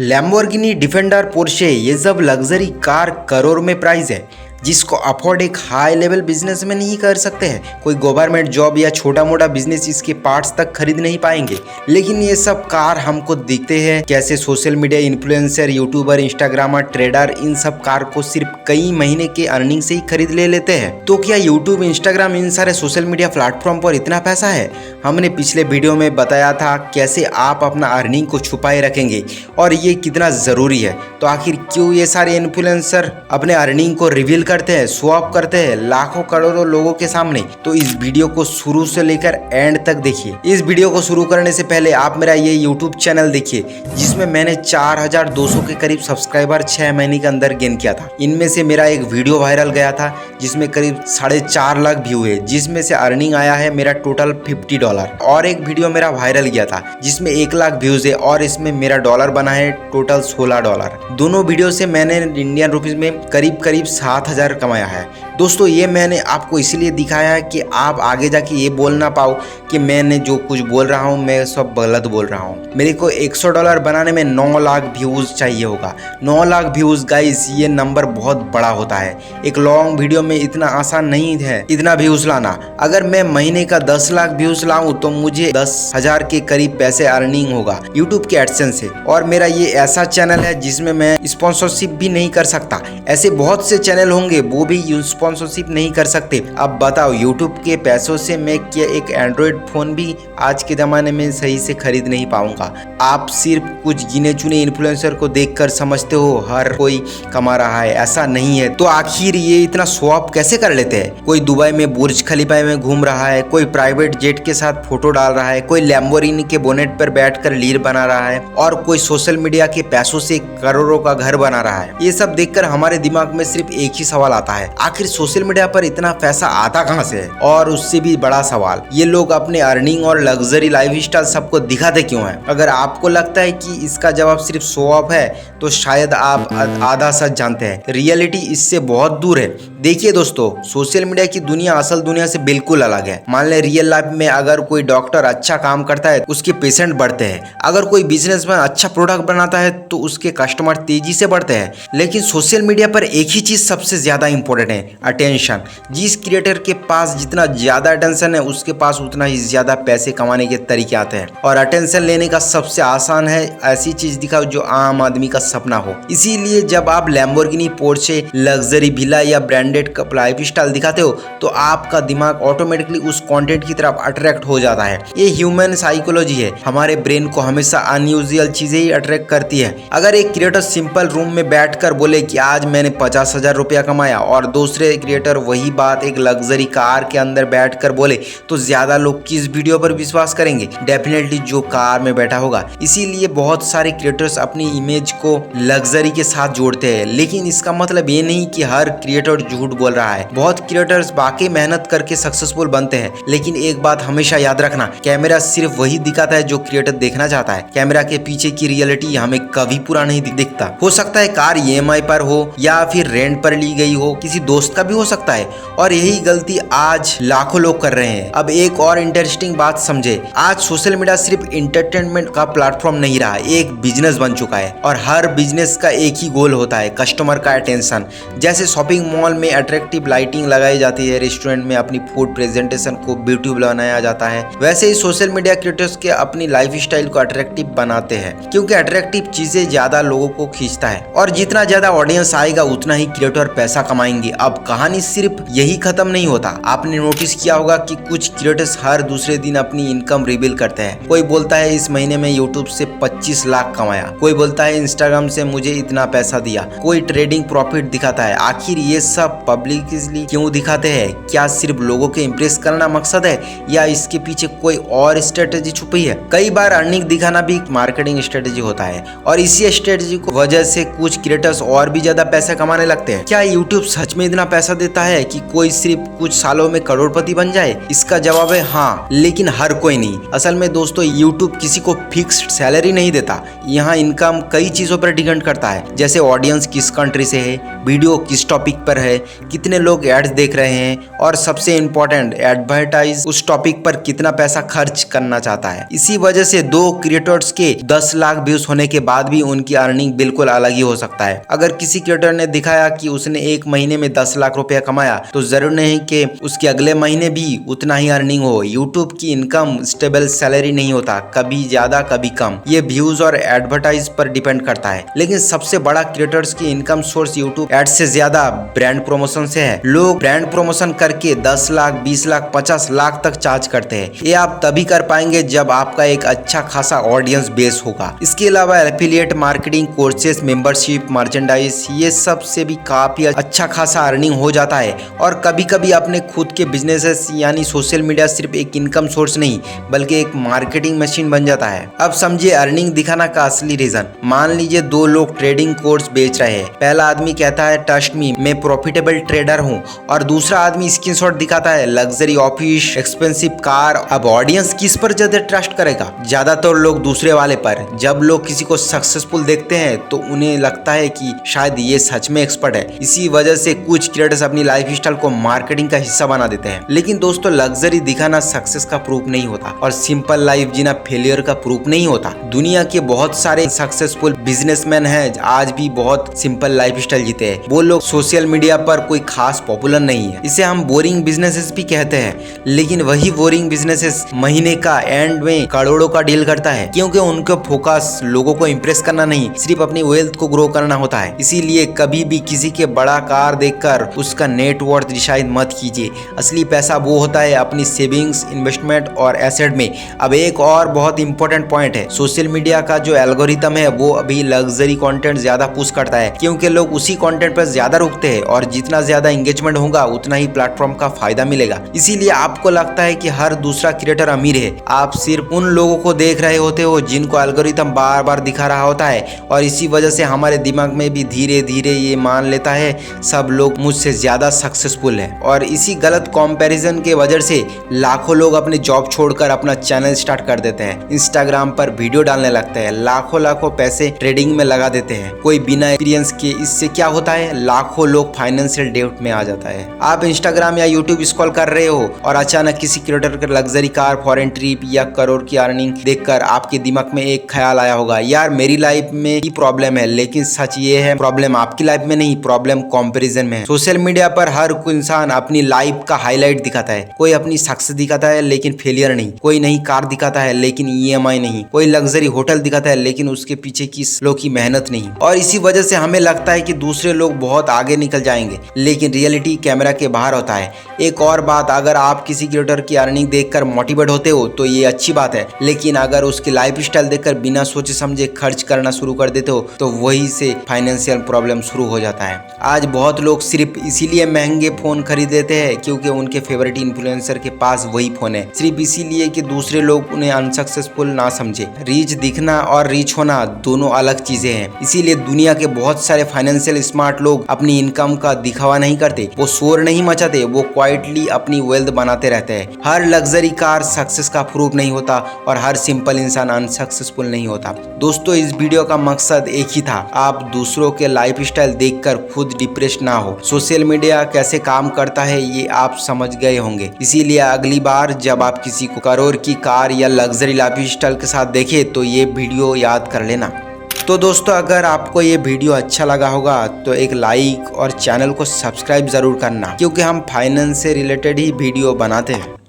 Lamborghini defender Porsche ये सब luxury car crore में प्राइस है जिसको अफोर्ड एक हाई लेवल बिजनेस में नहीं कर सकते हैं। कोई गवर्नमेंट जॉब या छोटा मोटा बिजनेस इसके पार्ट्स तक खरीद नहीं पाएंगे। लेकिन ये सब कार हमको दिखते हैं कैसे social media influencer, YouTuber, Instagrammer, trader इन सब कार को सिर्फ कई महीने के अर्निंग से ही खरीद ले लेते हैं। तो क्या यूट्यूब, इंस्टाग्राम, इन सारे सोशल मीडिया प्लेटफॉर्म पर इतना पैसा है? हमने पिछले वीडियो में बताया था कैसे आप अपना अर्निंग को छुपाए रखेंगे और ये कितना जरूरी है। तो आखिर क्यों ये सारे इन्फ्लुएंसर अपने अर्निंग को रिवील करते हैं, शो ऑफ करते हैं लाखों करोड़ों लोगों के सामने? तो इस वीडियो को शुरू से लेकर एंड तक देखिए। इस वीडियो को शुरू करने से पहले आप मेरा ये यूट्यूब चैनल देखिए जिसमें मैंने 4200 के करीब सब्सक्राइबर 6 महीने के अंदर गेन किया था। इनमें से मेरा एक वीडियो वायरल गया था जिसमें करीब 4.5 लाख व्यू है, जिसमें से अर्निंग आया है मेरा टोटल $50। और एक वीडियो मेरा वायरल गया था जिसमें 1 लाख व्यूज है और इसमें मेरा डॉलर बना है टोटल $16। दोनों वीडियो से मैंने इंडियन रुपीज में करीब 7000 कमाया है। दोस्तों ये मैंने आपको इसलिए दिखाया है कि आप आगे जाके ये बोल ना पाओ कि मैंने जो कुछ बोल रहा हूँ मैं सब गलत बोल रहा हूँ। मेरे को $100 बनाने में 9 लाख व्यूज चाहिए होगा। 9 लाख व्यूज गाइस, ये नंबर बहुत बड़ा होता है। एक लॉन्ग वीडियो में इतना आसान नहीं है इतना व्यूज लाना। अगर मैं महीने का 10 लाख व्यूज लाऊं तो मुझे 10,000 के करीब पैसे अर्निंग होगा यूट्यूब के एडसेंस से। और मेरा ये ऐसा चैनल है जिसमें मैं स्पॉन्सरशिप भी नहीं कर सकता। ऐसे बहुत से चैनल होंगे वो भी स्पॉन्सरशिप नहीं कर सकते। अब बताओ यूट्यूब के पैसों से मैं क्या एक एंड्रॉयड फोन भी आज के जमाने में सही से खरीद नहीं पाऊंगा। आप सिर्फ कुछ गिने चुने इन्फ्लुएंसर को देखकर समझते हो हर कोई कमा रहा है, ऐसा नहीं है। तो आखिर ये इतना शो ऑफ कैसे कर लेते हैं? कोई दुबई में बुर्ज खलीफा में घूम रहा है, कोई प्राइवेट जेट के साथ फोटो डाल रहा है, कोई लैम्बोर्गिनी के बोनेट पर बैठकर लीर बना रहा है और कोई सोशल मीडिया के पैसों से करोड़ों का घर बना रहा है। ये सब देखकर हमारे दिमाग में सिर्फ एक ही सवाल आता है, आखिर सोशल मीडिया पर इतना पैसा आता कहां से है? और उससे भी बड़ा सवाल, ये लोग अपने अर्निंग और लग्जरी लाइफस्टाइल सबको दिखाते क्यों हैं? अगर आपको लगता है कि इसका जवाब सिर्फ शो ऑफ है तो शायद आप आधा सच जानते हैं। रियलिटी इससे बहुत दूर है। देखिए दोस्तों, सोशल मीडिया की दुनिया असल दुनिया से बिल्कुल अलग है। मान ले रियल लाइफ में अगर कोई डॉक्टर अच्छा काम करता है उसके पेशेंट बढ़ते हैं। अगर कोई बिजनेसमैन अच्छा प्रोडक्ट बनाता है तो उसके कस्टमर तेजी से बढ़ते हैं। लेकिन सोशल मीडिया पर एक ही चीज सबसे ज्यादा इंपॉर्टेंट है, अटेंशन। जिस क्रिएटर के पास जितना ज्यादा अटेंशन है उसके पास उतना ही ज्यादा पैसे कमाने के तरीके आते हैं। और अटेंशन लेने का सबसे आसान है ऐसी चीज दिखाओ जो आम आदमी का सपना हो। इसीलिए जब आप लैम्बोर्गिनी, पोर्शे, लग्जरी विला या ब्रांडेड लाइफस्टाइल दिखाते हो तो आपका दिमाग ऑटोमेटिकली उस कंटेंट की तरफ अट्रैक्ट हो जाता है। ये ह्यूमन साइकोलॉजी है। हमारे ब्रेन को हमेशा अनयूजुअल चीजें ही अट्रैक्ट करती है। अगर एक क्रिएटर सिंपल रूम में बैठकर बोले कि आज मैंने 50,000 रुपया कमाया और दूसरे क्रिएटर वही बात एक लग्जरी कार के अंदर बैठकर बोले तो ज्यादा लोग किस वीडियो पर विश्वास करेंगे? डेफिनेटली जो कार में बैठा होगा। इसीलिए बहुत सारे क्रिएटर्स अपनी इमेज को लग्जरी के साथ जोड़ते हैं। लेकिन इसका मतलब ये नहीं कि हर क्रिएटर झूठ बोल रहा है। बहुत क्रिएटर्स वाकई मेहनत करके सक्सेसफुल बनते हैं। लेकिन एक बात हमेशा याद रखना, कैमरा सिर्फ वही दिखाता है जो क्रिएटर देखना चाहता है। कैमरा के पीछे की रियलिटी हमें कभी पूरा नहीं दिखता। हो सकता है कार EMI पर हो या फिर रेंट पर ली गई हो, किसी दोस्त का भी हो सकता है। और यही गलती आज लाखों लोग कर रहे हैं। अब एक और इंटरेस्टिंग बात समझे, आज सोशल मीडिया सिर्फ एंटरटेनमेंट का प्लेटफॉर्म नहीं रहा, एक बिजनेस बन चुका है। और हर बिजनेस का एक ही गोल होता है, कस्टमर का अटेंशन। जैसे शॉपिंग मॉल में अट्रैक्टिव लाइटिंग लगाई जाती है, रेस्टोरेंट में अपनी फूड प्रेजेंटेशन को ब्यूटीफुल बनाया जाता है, वैसे ही सोशल मीडिया क्रिएटर्स के अपनी लाइफस्टाइल को अट्रैक्टिव बनाते हैं। क्योंकि अट्रैक्टिव चीजें ज्यादा लोगों को खींचता है और जितना ज्यादा ऑडियंस आएगा उतना ही क्रिएटर पैसा कमाएंगे। अब कहानी सिर्फ यही खत्म नहीं होता। आपने नोटिस किया होगा कि कुछ क्रिएटर्स हर दूसरे दिन अपनी इनकम रिवील करते हैं। कोई बोलता है इस महीने में यूट्यूब से 25 लाख कमाया, कोई बोलता है इंस्टाग्राम से मुझे इतना पैसा दिया, कोई ट्रेडिंग प्रॉफिट दिखाता है। आखिर ये सब पब्लिकली क्यों दिखाते हैं? क्या सिर्फ लोगों को इम्प्रेस करना मकसद है या इसके पीछे कोई और स्ट्रेटेजी छुपी है? कई बार अर्निंग दिखाना भी मार्केटिंग स्ट्रेटेजी होता है और इसी स्ट्रेटेजी की वजह से कुछ क्रिएटर्स और भी ज्यादा पैसे कमाने लगते हैं। क्या यूट्यूब सच में इतना पैसा देता है कि कोई सिर्फ कुछ सालों में करोड़पति बन जाए? इसका जवाब है हाँ, लेकिन हर कोई नहीं। असल में दोस्तों यूट्यूब किसी को फिक्स्ड सैलरी नहीं देता। यहाँ इनकम कई चीजों पर डिपेंड करता है, जैसे ऑडियंस किस कंट्री से है, वीडियो किस टॉपिक पर है, कितने लोग एड्स देख रहे हैं और सबसे इम्पोर्टेंट एडवर्टाइज उस टॉपिक पर कितना पैसा खर्च करना चाहता है। इसी वजह से दो क्रिएटर्स के 10 लाख व्यूज होने के बाद भी उनकी अर्निंग बिल्कुल अलग ही हो सकता है। अगर किसी क्रिएटर ने दिखाया कि उसने एक महीने में 10 लाख रुपया कमाया तो जरूर नहीं कि उसके अगले महीने भी उतना ही अर्निंग हो। यूट्यूब की इनकम स्टेबल सैलरी नहीं होता, कभी ज्यादा कभी कम, ये व्यूज और एडवर्टाइज पर डिपेंड करता है। लेकिन सबसे बड़ा क्रिएटर्स की इनकम सोर्स यूट्यूब एड्स से ज्यादा ब्रांड प्रमोशन से है। लोग ब्रांड प्रमोशन करके 10 लाख 20 लाख 50 लाख तक चार्ज करते हैं। ये आप तभी कर पाएंगे जब आपका एक अच्छा खासा ऑडियंस बेस होगा। इसके अलावा affiliate marketing, courses, membership, merchandise, ये सब से भी काफी अच्छा खासा अर्निंग हो जाता है। और कभी कभी अपने खुद के बिजनेसेस यानी सोशल मीडिया सिर्फ एक इनकम सोर्स नहीं बल्कि एक मार्केटिंग मशीन बन जाता है। अब समझिए अर्निंग दिखाना का असली रीजन। मान लीजिए दो लोग ट्रेडिंग कोर्स बेच रहे हैं। पहला आदमी कहता है ट्रस्ट मी, मैं प्रॉफिटेबल ट्रेडर हूँ, और दूसरा आदमी स्क्रीनशॉट दिखाता है लग्जरी ऑफिस, एक्सपेंसिव कार। अब ऑडियंस किस पर ज्यादा ट्रस्ट करेगा? ज्यादातर लोग दूसरे वाले पर। जब लोग किसी को सक्सेसफुल देखते हैं तो उन्हें लगता है कि शायद ये सच में एक्सपर्ट है। इसी वजह से कुछ क्रिएटर्स अपनी लाइफ स्टाइल को मार्केटिंग का हिस्सा बना देते हैं। लेकिन दोस्तों, लग्जरी दिखाना सक्सेस का प्रूफ नहीं होता और सिंपल लाइफ जीना फेलियर का प्रूफ नहीं होता। दुनिया के बहुत सारे सक्सेसफुल बिजनेसमैन हैं आज भी बहुत सिंपल लाइफ स्टाइल जीते हैं। वो लोग सोशल मीडिया पर कोई खास पॉपुलर नहीं है। इसे हम बोरिंग बिजनेसेस भी कहते हैं। लेकिन वही बोरिंग बिजनेसेस महीने का एंड में करोड़ों का डील करता है, क्योंकि उनका फोकस लोगों को इंप्रेस करना नहीं, सिर्फ अपनी वेल्थ को ग्रो करना होता है। इसीलिए कभी भी किसी के बड़ा कार देखकर उसका नेटवर्थ डिसाइड मत कीजिए। असली पैसा वो होता है अपनी सेविंग्स, इन्वेस्टमेंट और एसेट में। अब एक और बहुत इंपॉर्टेंट पॉइंट है, सोशल मीडिया का जो एल्गोरिथम है वो अभी लग्जरी कंटेंट ज्यादा पुश करता है, क्योंकि लोग उसी कंटेंट पर ज्यादा रुकते हैं और जितना ज्यादा एंगेजमेंट होगा उतना ही प्लेटफॉर्म का फायदा मिलेगा। इसीलिए आपको लगता है कि हर दूसरा क्रिएटर अमीर है। आप सिर्फ उन लोगों को देख रहे होते हो जिनको एल्गोरिथम बार बार दिखा रहा होता है, और इसी वजह से हमारे दिमाग में भी धीरे धीरे ये मान लेता है सब लोग मुझसे ज्यादा सक्सेसफुल है। और इसी गलत कंपैरिजन के वजह से लाखों लोग अपने जॉब छोड़कर अपना चैनल स्टार्ट कर देते हैं, इंस्टाग्राम पर वीडियो डालने लगते हैं, लाखों पैसे ट्रेडिंग में लगा देते हैं कोई बिना एक्सपीरियंस के। इससे क्या होता है, लाखों लोग फाइनेंशियल डेब्ट में आ जाता है। आप इंस्टाग्राम या यूट्यूब स्क्रॉल कर रहे हो और अचानक किसी क्रिएटर का लग्जरी कार, फॉरेन ट्रिप या करोड़ की अर्निंग देखकर आपके दिमाग में एक ख्याल आया होगा, यार मेरी लाइफ में ही प्रॉब्लम है। लेकिन सच ये है, प्रॉब्लम आपकी लाइफ में नहीं, प्रॉब्लम कंपैरिजन में है। सोशल मीडिया पर हर कोई इंसान अपनी लाइफ का हाईलाइट दिखाता है। कोई अपनी सक्सेस दिखाता है लेकिन फेलियर नहीं, कोई नई कार दिखाता है लेकिन EMI नहीं, कोई लग्जरी होटल दिखाता है लेकिन उसके पीछे की लोगों की मेहनत नहीं। और इसी वजह से हमें लगता है कि दूसरे लोग बहुत आगे निकल जाएंगे, लेकिन रियलिटी कैमरा के बाहर होता है। एक और बात, अगर आप किसी क्रिएटर की अर्निंग देखकर मोटिवेट होते हो तो ये अच्छी बात है, लेकिन अगर उसकी लाइफ स्टाइल देखकर बिना सोचे समझे खर्च करना शुरू कर देते हो तो वही से फाइनेंशियल प्रॉब्लम शुरू हो जाता है। आज बहुत लोग सिर्फ इसीलिए महंगे फोन खरीद लेते हैं क्योंकि उनके फेवरेट इन्फ्लुएंसर के पास वही फोन है, सिर्फ इसीलिए कि दूसरे लोग उन्हें अनसक्सेसफुल ना समझे। रीच दिखना और रीच होना दोनों अलग चीजें हैं। इसीलिए दुनिया के बहुत सारे फाइनेंशियल स्मार्ट लोग अपनी इनकम का दिखावा नहीं करते, वो शोर नहीं मचाते, वो क्वाइटली अपनी वेल्थ बनाते रहते हैं। हर लग्जरी कार सक्सेस का प्रूफ नहीं होता और हर सिंपल इंसान अनसक्सेसफुल नहीं होता। दोस्तों, इस वीडियो का मकसद एक ही था, आप दूसरों के लाइफ स्टाइल देखकर खुद डिप्रेस ना हो। सोशल मीडिया कैसे काम करता है ये आप समझ गए होंगे। इसीलिए अगली बार जब आप किसी को करोड़ की कार या लग्जरी लाइफ स्टाइल के साथ देखें तो ये वीडियो याद कर लेना। तो दोस्तों, अगर आपको ये वीडियो अच्छा लगा होगा तो एक लाइक और चैनल को सब्सक्राइब जरूर करना, क्योंकि हम फाइनेंस से रिलेटेड ही वीडियो बनाते हैं।